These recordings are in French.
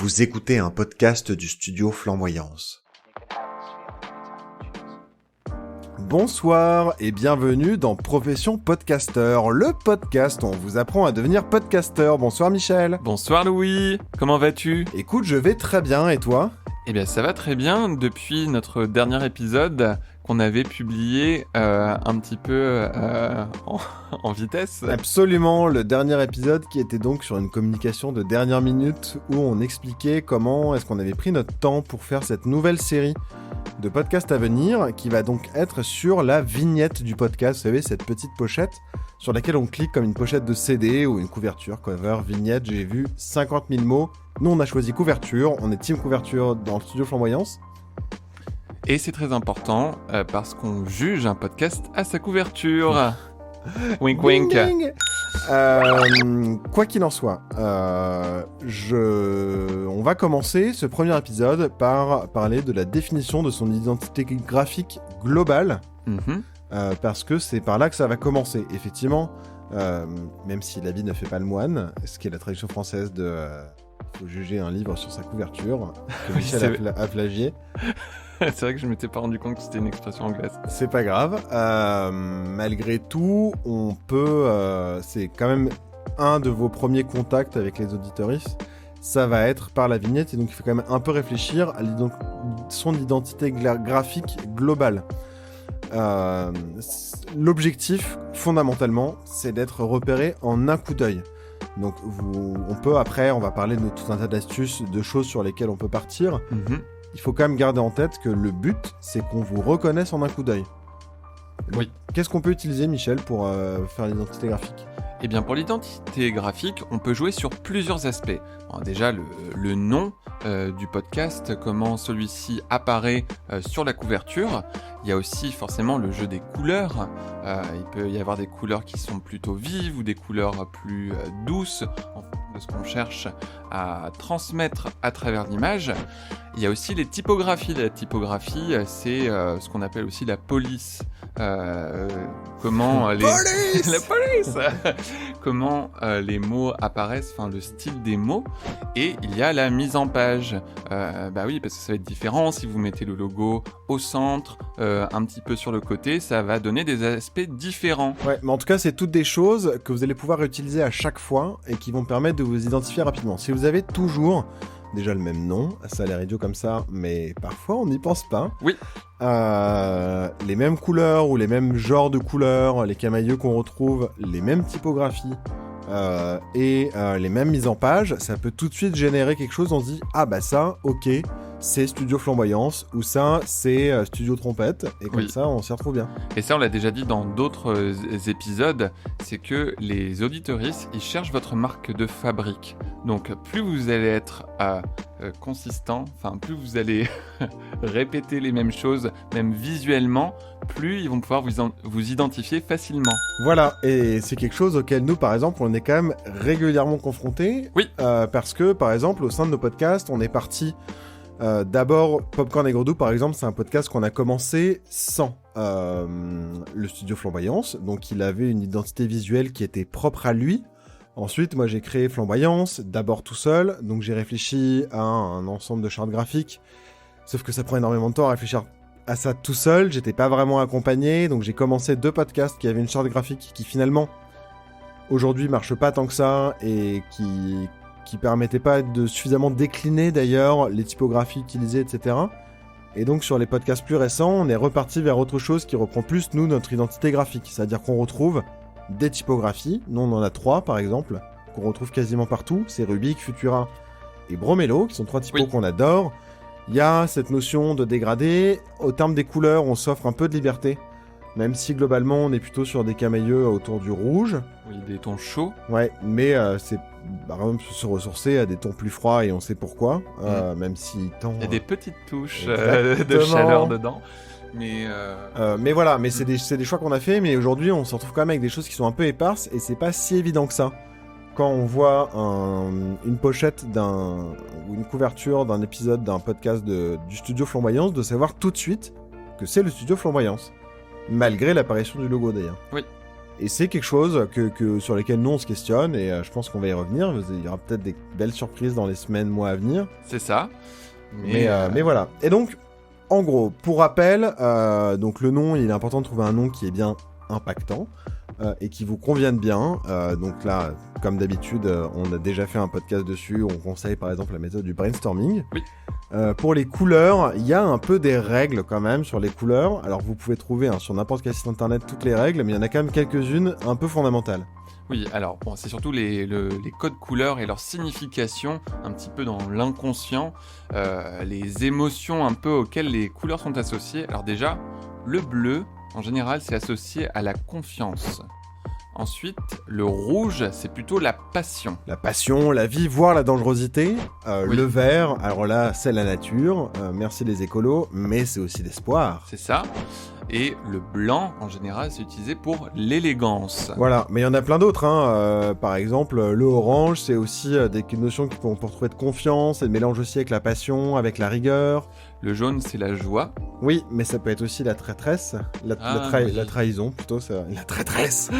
Vous écoutez un podcast du studio Flamboyance. Bonsoir et bienvenue dans Profession Podcasteur, le podcast où on vous apprend à devenir podcasteur. Bonsoir Michel. Bonsoir Louis, comment vas-tu ? Écoute, je vais très bien et toi ? Eh bien ça va très bien depuis notre dernier épisode qu'on avait publié un petit peu en vitesse. Absolument, le dernier épisode qui était donc sur une communication de dernière minute où on expliquait comment est-ce qu'on avait pris notre temps pour faire cette nouvelle série de podcasts à venir qui va donc être sur la vignette du podcast, vous savez, cette petite pochette sur laquelle on clique comme une pochette de CD ou une couverture, cover, vignette, j'ai vu 50 000 mots. Nous on a choisi couverture, on est team couverture dans le studio Flamboyance. Et c'est très important parce qu'on juge un podcast à sa couverture. Wink wink. Ding, ding. Quoi qu'il en soit, on va commencer ce premier épisode par parler de la définition de son identité graphique globale, parce que c'est par là que ça va commencer. Effectivement, même si l'habit ne fait pas le moine, ce qui est la traduction française de « faut juger un livre sur sa couverture », que Michel a plagié. C'est vrai que je m'étais pas rendu compte que c'était une expression anglaise. C'est pas grave. Malgré tout, on peut... c'est quand même un de vos premiers contacts avec les auditeuristes. Ça va être par la vignette. Et donc, il faut quand même un peu réfléchir à son identité graphique globale. L'objectif, fondamentalement, c'est d'être repéré en un coup d'œil. Donc, on peut, après, on va parler de tout un tas d'astuces, de choses sur lesquelles on peut partir. Il faut quand même garder en tête que le but, c'est qu'on vous reconnaisse en un coup d'œil. Oui. Qu'est-ce qu'on peut utiliser, Michel, pour faire l'identité graphique ? Eh bien, pour l'identité graphique, on peut jouer sur plusieurs aspects. Alors, déjà, le nom du podcast, comment celui-ci apparaît sur la couverture. Il y a aussi forcément le jeu des couleurs. Il peut y avoir des couleurs qui sont plutôt vives ou des couleurs plus douces, en fonction de ce qu'on cherche à transmettre à travers l'image. Il y a aussi les typographies. La typographie, c'est ce qu'on appelle aussi la police. Comment les... Police La police Comment les mots apparaissent, enfin le style des mots. Et il y a la mise en page. Bah oui, parce que ça va être différent. Si vous mettez le logo au centre, un petit peu sur le côté, ça va donner des aspects différents. Ouais, mais en tout cas, c'est toutes des choses que vous allez pouvoir utiliser à chaque fois et qui vont permettre de vous identifier rapidement. Si vous avez toujours déjà le même nom, ça a l'air idiot comme ça, mais parfois on n'y pense pas. Oui. Les mêmes couleurs ou les mêmes genres de couleurs, les camaïeux qu'on retrouve, les mêmes typographies et les mêmes mises en page, ça peut tout de suite générer quelque chose, on se dit « Ah bah ça, ok, c'est Studio Flamboyance » ou ça, c'est Studio Trompette, et comme ça, on s'y retrouve bien. Et ça, on l'a déjà dit dans d'autres épisodes, c'est que les auditeuristes, ils cherchent votre marque de fabrique. Donc, plus vous allez être consistant, enfin, plus vous allez répéter les mêmes choses, même visuellement, plus ils vont pouvoir vous identifier facilement. Voilà, et c'est quelque chose auquel nous, par exemple, on est quand même régulièrement confrontés. Oui. Parce que, par exemple, au sein de nos podcasts, on est parti... d'abord, Popcorn et Gredou, par exemple, c'est un podcast qu'on a commencé sans le studio Flamboyance. Donc, il avait une identité visuelle qui était propre à lui. Ensuite, moi, j'ai créé Flamboyance, d'abord tout seul. Donc, j'ai réfléchi à un ensemble de chartes graphiques. Sauf que ça prend énormément de temps à réfléchir à ça tout seul. J'étais pas vraiment accompagné. Donc, j'ai commencé 2 podcasts qui avaient une charte graphique qui, finalement, aujourd'hui, marche pas tant que ça et qui permettait pas de suffisamment décliner d'ailleurs les typographies utilisées, etc. Et donc sur les podcasts plus récents, on est reparti vers autre chose qui reprend plus, nous, notre identité graphique. C'est-à-dire qu'on retrouve des typographies, nous on en a 3 par exemple, qu'on retrouve quasiment partout, c'est Rubik, Futura et Bromello, qui sont 3 typos qu'on adore. Il y a cette notion de dégradé, au terme des couleurs, on s'offre un peu de liberté, même si globalement on est plutôt sur des camaïeux autour du rouge. Oui, des tons chauds. Ouais, mais c'est par exemple se ressourcer à des tons plus froids et on sait pourquoi, même si tant... Il y a des petites touches de chaleur dedans. Mais voilà, mais c'est des choix qu'on a fait, mais aujourd'hui on se retrouve quand même avec des choses qui sont un peu éparses et c'est pas si évident que ça. Quand on voit une pochette ou une couverture d'un épisode d'un podcast du studio Flamboyance, de savoir tout de suite que c'est le studio Flamboyance. Malgré l'apparition du logo d'ailleurs. Oui. Et c'est quelque chose sur lequel nous on se questionne et je pense qu'on va y revenir. Il y aura peut-être des belles surprises dans les semaines, mois à venir. C'est ça. Mais voilà. Et donc, en gros, pour rappel, donc le nom, il est important de trouver un nom qui est bien impactant et qui vous convienne bien. Donc là, comme d'habitude, on a déjà fait un podcast dessus. On conseille par exemple la méthode du brainstorming. Oui. Pour les couleurs, il y a un peu des règles quand même sur les couleurs. Alors vous pouvez trouver sur n'importe quel site internet toutes les règles, mais il y en a quand même quelques-unes un peu fondamentales. Oui, alors bon, c'est surtout les codes couleurs et leur signification, un petit peu dans l'inconscient, les émotions un peu auxquelles les couleurs sont associées. Alors déjà, le bleu, en général, c'est associé à la confiance. Ensuite, le rouge, c'est plutôt la passion. La passion, la vie, voire la dangerosité. Oui. Le vert, alors là, c'est la nature. Merci les écolos, mais c'est aussi l'espoir. C'est ça. Et le blanc, en général, c'est utilisé pour l'élégance. Voilà, mais il y en a plein d'autres. Par exemple, le orange, c'est aussi des notions qu'on peut retrouver de confiance et de mélange aussi avec la passion, avec la rigueur. Le jaune, c'est la joie. Oui, mais ça peut être aussi la traîtresse. La trahison, plutôt. La traîtresse.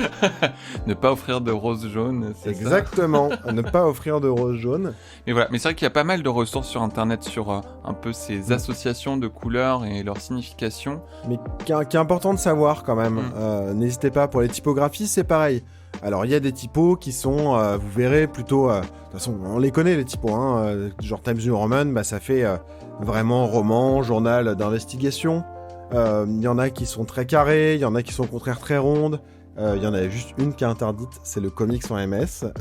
Ne pas offrir de rose jaune, c'est Exactement, ne pas offrir de rose jaune. Mais voilà, mais c'est vrai qu'il y a pas mal de ressources sur Internet sur un peu ces associations de couleurs et leur signification. Mais qui est important de savoir quand même. N'hésitez pas, pour les typographies, c'est pareil. Alors, il y a des typos qui sont, vous verrez, plutôt... de toute façon, on les connaît, les typos. Genre Times New Roman, ça fait vraiment roman, journal d'investigation. Il y en a qui sont très carrés, il y en a qui sont au contraire très rondes. Il y en a juste une qui est interdite, c'est le comics en MS.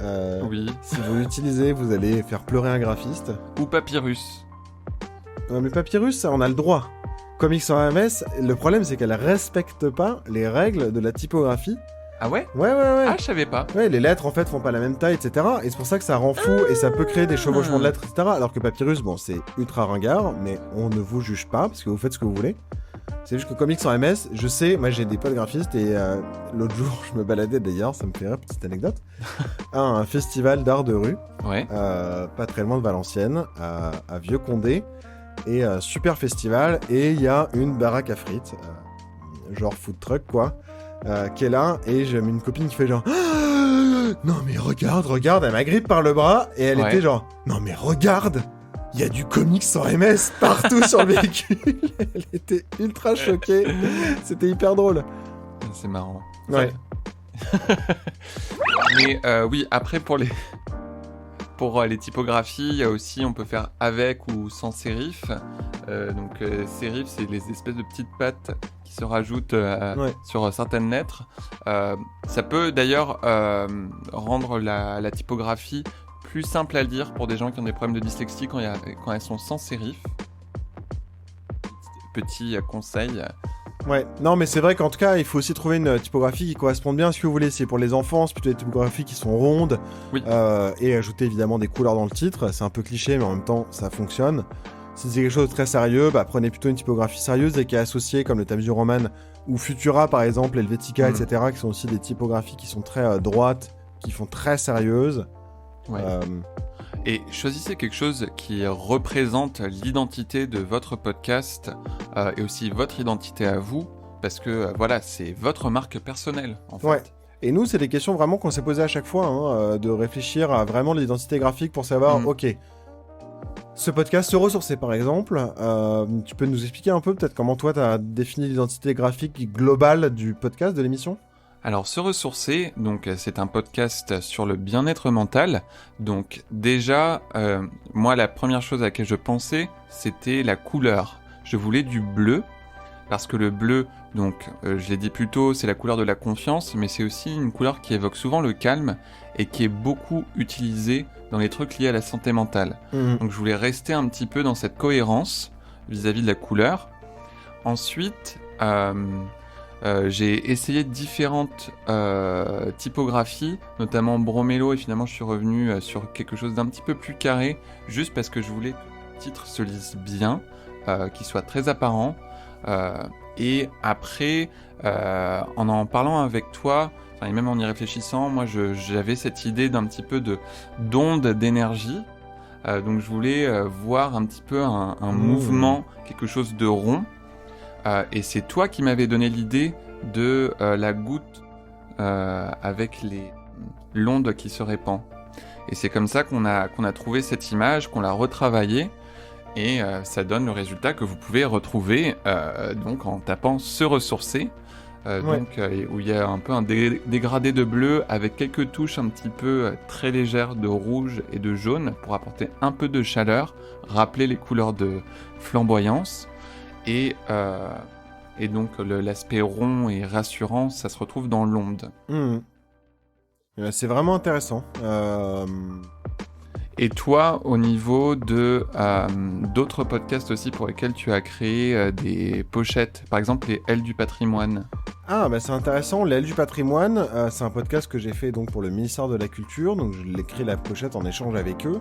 Oui. Si vous l'utilisez, vous allez faire pleurer un graphiste. Ou papyrus. Mais Papyrus, ça, on a le droit. Comics en MS, le problème c'est qu'elle respecte pas les règles de la typographie. Ah ouais ? Ouais. Ah, je savais pas. Ouais, les lettres en fait font pas la même taille, etc. Et c'est pour ça que ça rend fou et ça peut créer des chevauchements de lettres, etc. Alors que Papyrus, bon, c'est ultra ringard, mais on ne vous juge pas parce que vous faites ce que vous voulez. C'est juste que comics en MS, je sais, moi j'ai des potes graphistes et l'autre jour je me baladais d'ailleurs, ça me fait rire, petite anecdote, à un festival d'art de rue, Ouais. pas très loin de Valenciennes, à Vieux-Condé, et super festival, et il y a une baraque à frites, genre food truck quoi, qui est là, et j'ai une copine qui fait genre non mais regarde, elle m'agrippe par le bras, et elle était genre non mais regarde, il y a du comics en MS partout sur le véhicule. Elle était ultra choquée. C'était hyper drôle. C'est marrant. Ouais. Mais oui, après pour les typographies, il y a aussi, on peut faire avec ou sans sérif. Sérif, c'est les espèces de petites pattes qui se rajoutent sur certaines lettres. Ça peut d'ailleurs rendre la typographie plus simple à lire pour des gens qui ont des problèmes de dyslexie quand elles sont sans sérif. Petit conseil. Ouais, non mais c'est vrai qu'en tout cas il faut aussi trouver une typographie qui corresponde bien à ce que vous voulez. C'est pour les enfants, c'est plutôt des typographies qui sont rondes, oui. Et ajouter évidemment des couleurs dans le titre. C'est un peu cliché mais en même temps ça fonctionne. Si c'est quelque chose de très sérieux, prenez plutôt une typographie sérieuse et qui est associée comme le Times New Roman ou Futura par exemple, Helvetica, etc. qui sont aussi des typographies qui sont très droites, qui font très sérieuses. Ouais. Et choisissez quelque chose qui représente l'identité de votre podcast et aussi votre identité à vous, parce que c'est votre marque personnelle en fait. Ouais. Et nous, c'est des questions vraiment qu'on s'est posées à chaque fois, de réfléchir à vraiment l'identité graphique pour savoir, ok, ce podcast Se Ressourcer par exemple, tu peux nous expliquer un peu peut-être comment toi t'as défini l'identité graphique globale du podcast, de l'émission ? Alors, Se Ressourcer, donc c'est un podcast sur le bien-être mental. Donc déjà, moi, la première chose à laquelle je pensais, c'était la couleur. Je voulais du bleu, parce que le bleu, donc je l'ai dit plus tôt, c'est la couleur de la confiance, mais c'est aussi une couleur qui évoque souvent le calme et qui est beaucoup utilisée dans les trucs liés à la santé mentale. Donc je voulais rester un petit peu dans cette cohérence vis-à-vis de la couleur. Ensuite, j'ai essayé différentes typographies, notamment Bromélo, et finalement je suis revenu sur quelque chose d'un petit peu plus carré, juste parce que je voulais que le titre se lise bien, qu'il soit très apparent. Et après, en parlant avec toi, et même en y réfléchissant, moi j'avais cette idée d'un petit peu d'onde d'énergie. Donc je voulais voir un petit peu un mouvement, quelque chose de rond. Et c'est toi qui m'avais donné l'idée de la goutte avec l'onde qui se répand. Et c'est comme ça qu'on a trouvé cette image, qu'on l'a retravaillée, et ça donne le résultat que vous pouvez retrouver donc en tapant se ressourcer, où il y a un peu un dégradé de bleu avec quelques touches un petit peu très légères de rouge et de jaune pour apporter un peu de chaleur, rappeler les couleurs de flamboyance, et donc l'aspect rond et rassurant, ça se retrouve dans l'onde. C'est vraiment intéressant. Et toi, au niveau de d'autres podcasts aussi pour lesquels tu as créé des pochettes, par exemple les Ailes du patrimoine. Ah, bah c'est intéressant. Les Ailes du patrimoine, c'est un podcast que j'ai fait donc pour le ministère de la Culture. Donc je l'ai créé la pochette en échange avec eux.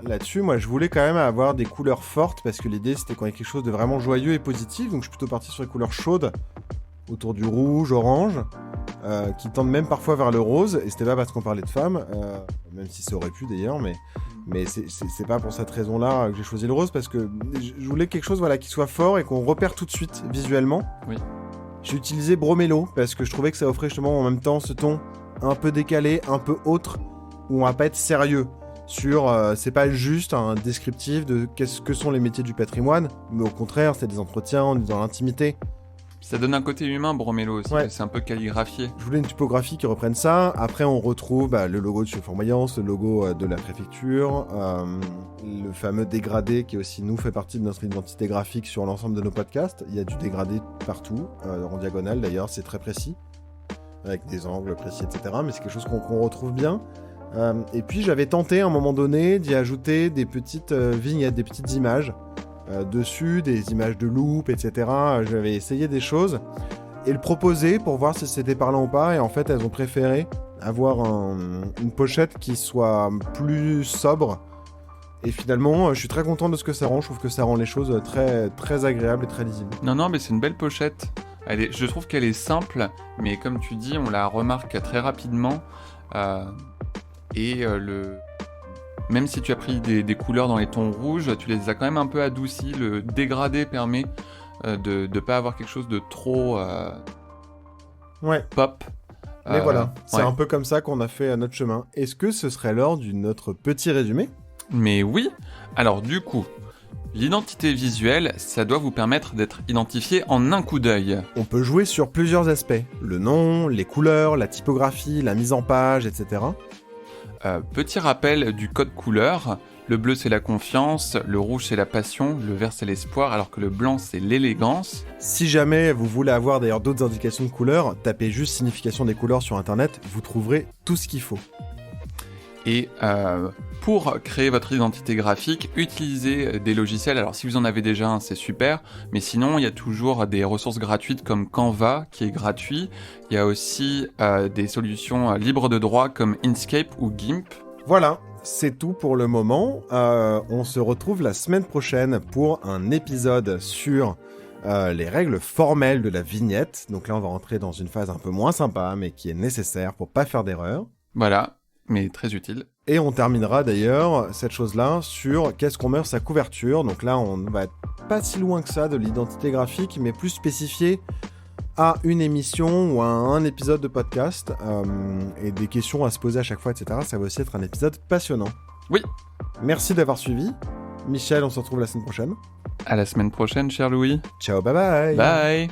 Là-dessus, moi, je voulais quand même avoir des couleurs fortes parce que l'idée, c'était qu'on ait quelque chose de vraiment joyeux et positif. Donc je suis plutôt parti sur les couleurs chaudes, autour du rouge, orange, qui tendent même parfois vers le rose. Et c'était pas parce qu'on parlait de femmes, même si ça aurait pu d'ailleurs, mais c'est pas pour cette raison-là que j'ai choisi le rose, parce que je voulais quelque chose qui soit fort et qu'on repère tout de suite visuellement. Oui. J'ai utilisé Bromélo parce que je trouvais que ça offrait justement en même temps ce ton un peu décalé, un peu autre, où on va pas être sérieux sur c'est pas juste un descriptif de qu'est-ce que sont les métiers du patrimoine, mais au contraire c'est des entretiens, on est dans l'intimité. Ça donne un côté humain, Bromélo aussi, ouais. C'est un peu calligraphié. Je voulais une typographie qui reprenne ça. Après, on retrouve le logo de Flamboyance, le logo de la préfecture, le fameux dégradé qui aussi nous fait partie de notre identité graphique sur l'ensemble de nos podcasts. Il y a du dégradé partout, en diagonale d'ailleurs, c'est très précis, avec des angles précis, etc. Mais c'est quelque chose qu'on retrouve bien. Et puis, j'avais tenté à un moment donné d'y ajouter des petites vignettes, des petites images dessus, des images de loupe, etc. J'avais essayé des choses et le proposer pour voir si c'était parlant ou pas, et en fait elles ont préféré avoir une pochette qui soit plus sobre, et finalement je suis très content de ce que ça rend. Je trouve que ça rend les choses très, très agréables et très lisibles. Non, mais c'est une belle pochette. Je trouve qu'elle est simple, mais comme tu dis, on la remarque très rapidement, même si tu as pris des couleurs dans les tons rouges, tu les as quand même un peu adoucis. Le dégradé permet de ne pas avoir quelque chose de trop pop. Mais voilà, c'est un peu comme ça qu'on a fait notre chemin. Est-ce que ce serait l'heure de notre petit résumé ? Mais oui. Alors du coup, l'identité visuelle, ça doit vous permettre d'être identifié en un coup d'œil. On peut jouer sur plusieurs aspects. Le nom, les couleurs, la typographie, la mise en page, etc. Petit rappel du code couleur, le bleu c'est la confiance, le rouge c'est la passion, le vert c'est l'espoir, alors que le blanc c'est l'élégance. Si jamais vous voulez avoir d'ailleurs d'autres indications de couleurs, tapez juste signification des couleurs sur internet, vous trouverez tout ce qu'il faut. Et pour créer votre identité graphique, utilisez des logiciels. Alors si vous en avez déjà un, c'est super, mais sinon il y a toujours des ressources gratuites comme Canva qui est gratuit. Il y a aussi des solutions libres de droit comme Inkscape ou GIMP. Voilà, c'est tout pour le moment. On se retrouve la semaine prochaine pour un épisode sur les règles formelles de la vignette. Donc là on va rentrer dans une phase un peu moins sympa, mais qui est nécessaire pour pas faire d'erreur. Voilà. Mais très utile. Et on terminera d'ailleurs cette chose-là sur qu'est-ce qu'on met sur sa couverture. Donc là, on va être pas si loin que ça de l'identité graphique, mais plus spécifié à une émission ou à un épisode de podcast, et des questions à se poser à chaque fois, etc. Ça va aussi être un épisode passionnant. Oui. Merci d'avoir suivi. Michel, on se retrouve la semaine prochaine. À la semaine prochaine, cher Louis. Ciao, bye bye. Bye.